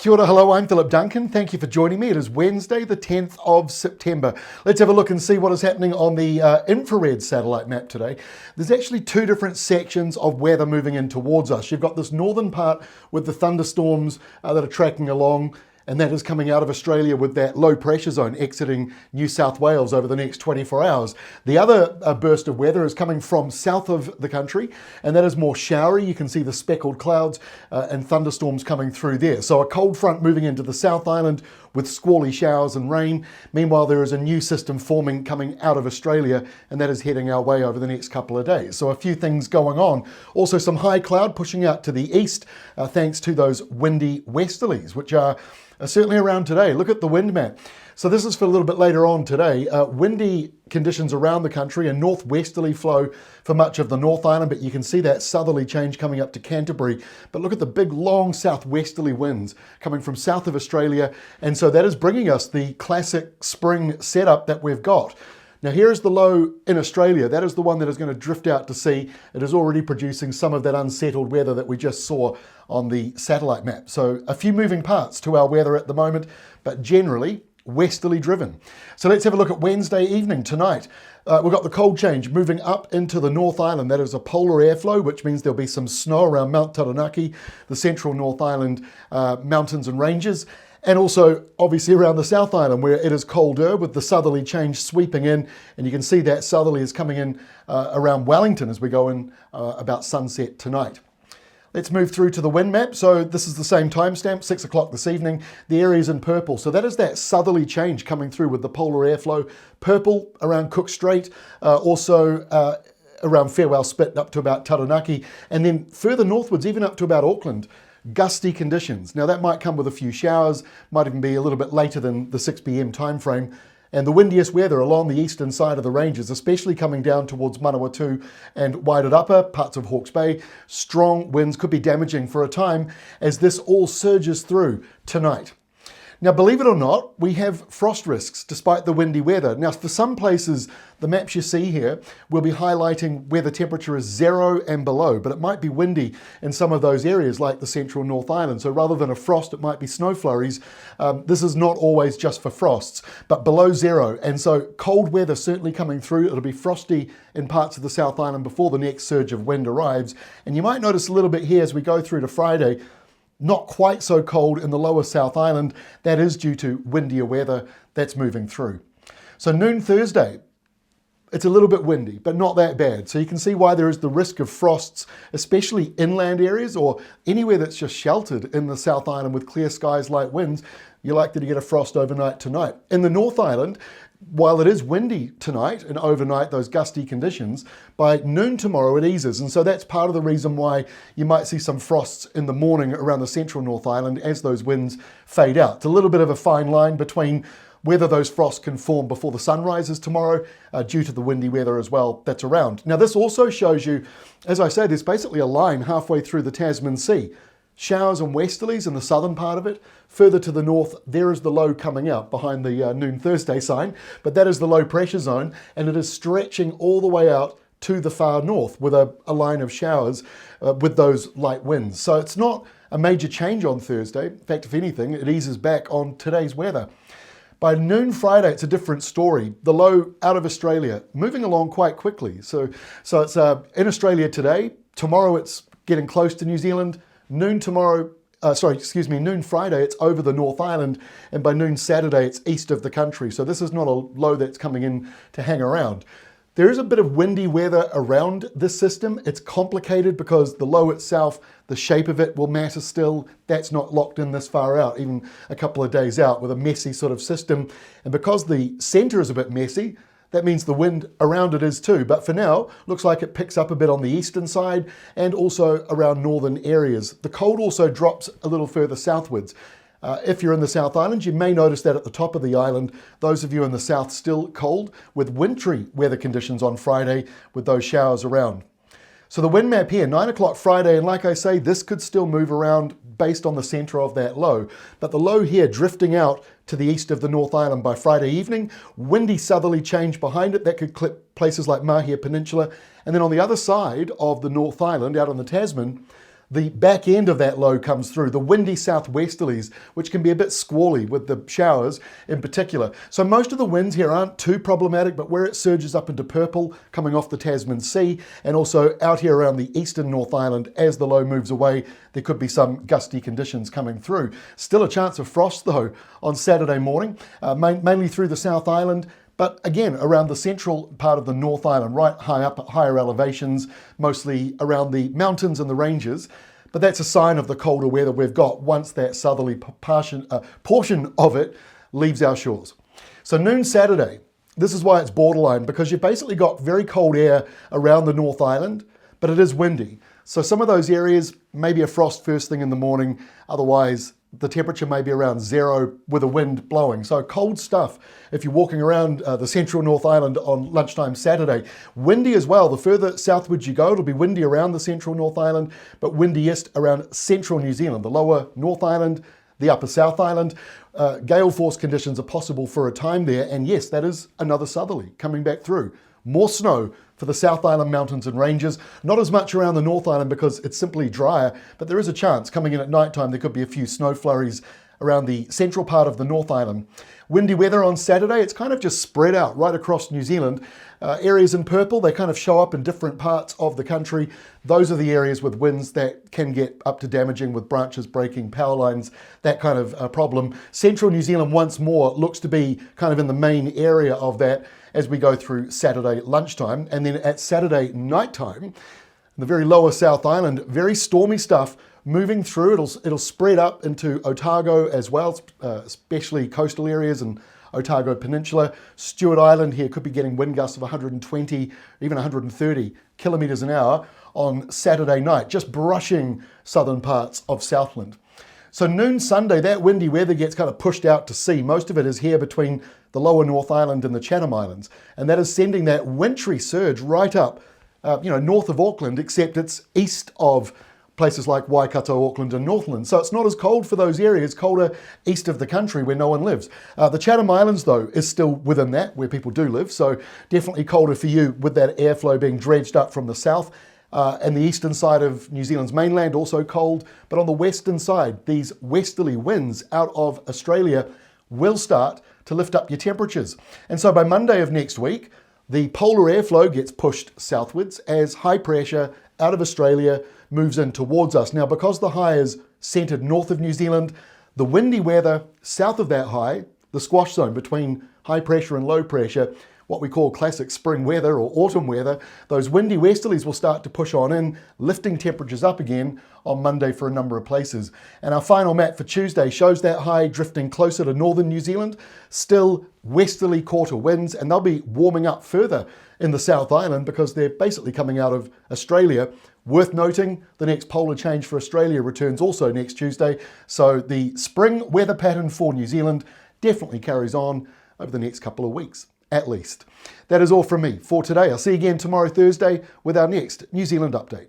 Kia ora, hello, I'm Philip Duncan. Thank you for joining me. It is Wednesday, the 10th of September. Let's have a look and see what is happening on the infrared satellite map today. There's actually two different sections of weather moving in towards us. You've got this northern part with the thunderstorms that are tracking along, and that is coming out of Australia with that low pressure zone exiting New South Wales over the next 24 hours. The other burst of weather is coming from south of the country, and that is more showery. You can see the speckled clouds and thunderstorms coming through there. So a cold front moving into the South Island with squally showers and rain. Meanwhile, there is a new system forming coming out of Australia, and that is heading our way over the next couple of days. So a few things going on. Also some high cloud pushing out to the east thanks to those windy westerlies, which are certainly around today. Look at the wind map. So this is for a little bit later on today. Windy conditions around the country, a northwesterly flow for much of the North Island, but you can see that southerly change coming up to Canterbury. But look at the big long southwesterly winds coming from south of Australia. And so that is bringing us the classic spring setup that we've got. Now here is the low in Australia. That is the one that is going to drift out to sea. It is already producing some of that unsettled weather that we just saw on the satellite map. So a few moving parts to our weather at the moment, but generally westerly driven. So let's have a look at Wednesday evening tonight. We've got the cold change moving up into the North Island. That is a polar airflow, which means there'll be some snow around Mount Taranaki, the central North Island mountains and ranges. And also, obviously, around the South Island, where it is colder with the southerly change sweeping in. And you can see that southerly is coming in around Wellington as we go in about sunset tonight. Let's move through to the wind map. So this is the same timestamp, 6 o'clock this evening. The area is in purple. So that is that southerly change coming through with the polar airflow. Purple around Cook Strait, also around Farewell Spit up to about Taranaki. And then further northwards, even up to about Auckland. Gusty conditions. Now that might come with a few showers, might even be a little bit later than the 6 p.m. time frame. And the windiest weather along the eastern side of the ranges, especially coming down towards Manawatu and Wairarapa, parts of Hawke's Bay. Strong winds could be damaging for a time as this all surges through tonight. Now, believe it or not, we have frost risks despite the windy weather. Now, for some places, the maps you see here will be highlighting where the temperature is 0 and below, but it might be windy in some of those areas like the central North Island. So rather than a frost, it might be snow flurries. This is not always just for frosts, but below 0. And so cold weather certainly coming through. It'll be frosty in parts of the South Island before the next surge of wind arrives. And you might notice a little bit here as we go through to Friday, not quite so cold in the lower South Island. That is due to windier weather that's moving through. So noon Thursday, it's a little bit windy, but not that bad. So you can see why there is the risk of frosts, especially inland areas or anywhere that's just sheltered in the South Island with clear skies, light winds. You're likely to get a frost overnight tonight. In the North Island, while it is windy tonight and overnight, those gusty conditions, by noon tomorrow it eases. And so that's part of the reason why you might see some frosts in the morning around the central North Island as those winds fade out. It's a little bit of a fine line between whether those frosts can form before the sun rises tomorrow due to the windy weather as well that's around. Now this also shows you, as I say, there's basically a line halfway through the Tasman Sea. Showers and westerlies in the southern part of it. Further to the north, there is the low coming out behind the noon Thursday sign, but that is the low pressure zone, and it is stretching all the way out to the far north with a line of showers with those light winds. So it's not a major change on Thursday. In fact, if anything, it eases back on today's weather. By noon Friday, it's a different story. The low out of Australia, moving along quite quickly. So it's in Australia today. Tomorrow it's getting close to New Zealand. Noon Friday, it's over the North Island, and by noon Saturday, it's east of the country. So this is not a low that's coming in to hang around. There is a bit of windy weather around this system. It's complicated because the low itself, the shape of it will matter still. That's not locked in this far out, even a couple of days out with a messy sort of system. And because the center is a bit messy, that means the wind around it is too. But for now, looks like it picks up a bit on the eastern side and also around northern areas. The cold also drops a little further southwards. If you're in the South Island, you may notice that at the top of the island, those of you in the south still cold with wintry weather conditions on Friday with those showers around. So the wind map here, 9 o'clock Friday, and like I say, this could still move around based on the centre of that low. But the low here drifting out to the east of the North Island by Friday evening, windy southerly change behind it that could clip places like Mahia Peninsula. And then on the other side of the North Island, out on the Tasman, The back end of that low comes through, the windy southwesterlies, which can be a bit squally with the showers in particular. So most of the winds here aren't too problematic, but where it surges up into purple coming off the Tasman Sea, and also out here around the eastern North Island as the low moves away, there could be some gusty conditions coming through. Still a chance of frost though on Saturday morning, mainly through the South Island. But again, around the central part of the North Island, right high up at higher elevations, mostly around the mountains and the ranges. But that's a sign of the colder weather we've got once that southerly portion of it leaves our shores. So noon Saturday, this is why it's borderline, because you've basically got very cold air around the North Island, but it is windy. So some of those areas, maybe a frost first thing in the morning, otherwise the temperature may be around 0 with a wind blowing. So cold stuff if you're walking around the central North Island on lunchtime Saturday. Windy as well. The further southwards you go, it'll be windy around the central North Island, but windiest around central New Zealand, the lower North Island, the upper South Island. Gale force conditions are possible for a time there. And yes, that is another southerly coming back through. More snow for the South Island mountains and ranges. Not as much around the North Island because it's simply drier, but there is a chance coming in at night time there could be a few snow flurries around the central part of the North Island. Windy weather on Saturday, it's kind of just spread out right across New Zealand. Areas in purple, they kind of show up in different parts of the country. Those are the areas with winds that can get up to damaging with branches breaking, power lines, that kind of problem. Central New Zealand once more looks to be kind of in the main area of that as we go through Saturday lunchtime. And then at Saturday nighttime, the very lower South Island, very stormy stuff moving through. It'll spread up into Otago as well, especially coastal areas and Otago Peninsula. Stewart Island here could be getting wind gusts of 120, even 130 kilometres an hour on Saturday night, just brushing southern parts of Southland. So noon Sunday, that windy weather gets kind of pushed out to sea. Most of it is here between the lower North Island and the Chatham Islands. And that is sending that wintry surge right up, north of Auckland, except it's east of places like Waikato, Auckland and Northland. So it's not as cold for those areas, colder east of the country where no one lives. The Chatham Islands, though, is still within that, where people do live. So definitely colder for you with that airflow being dredged up from the south. And the eastern side of New Zealand's mainland also cold. But on the western side, these westerly winds out of Australia will start to lift up your temperatures. And so by Monday of next week, the polar airflow gets pushed southwards as high pressure out of Australia moves in towards us. Now, because the high is centred north of New Zealand, the windy weather south of that high, the squash zone between high pressure and low pressure, what we call classic spring weather or autumn weather, those windy westerlies will start to push on in, lifting temperatures up again on Monday for a number of places. And our final map for Tuesday shows that high drifting closer to northern New Zealand, still westerly quarter winds, and they'll be warming up further in the South Island because they're basically coming out of Australia. Worth noting, the next polar change for Australia returns also next Tuesday. So the spring weather pattern for New Zealand definitely carries on over the next couple of weeks, at least. That is all from me for today. I'll see you again tomorrow, Thursday, with our next New Zealand update.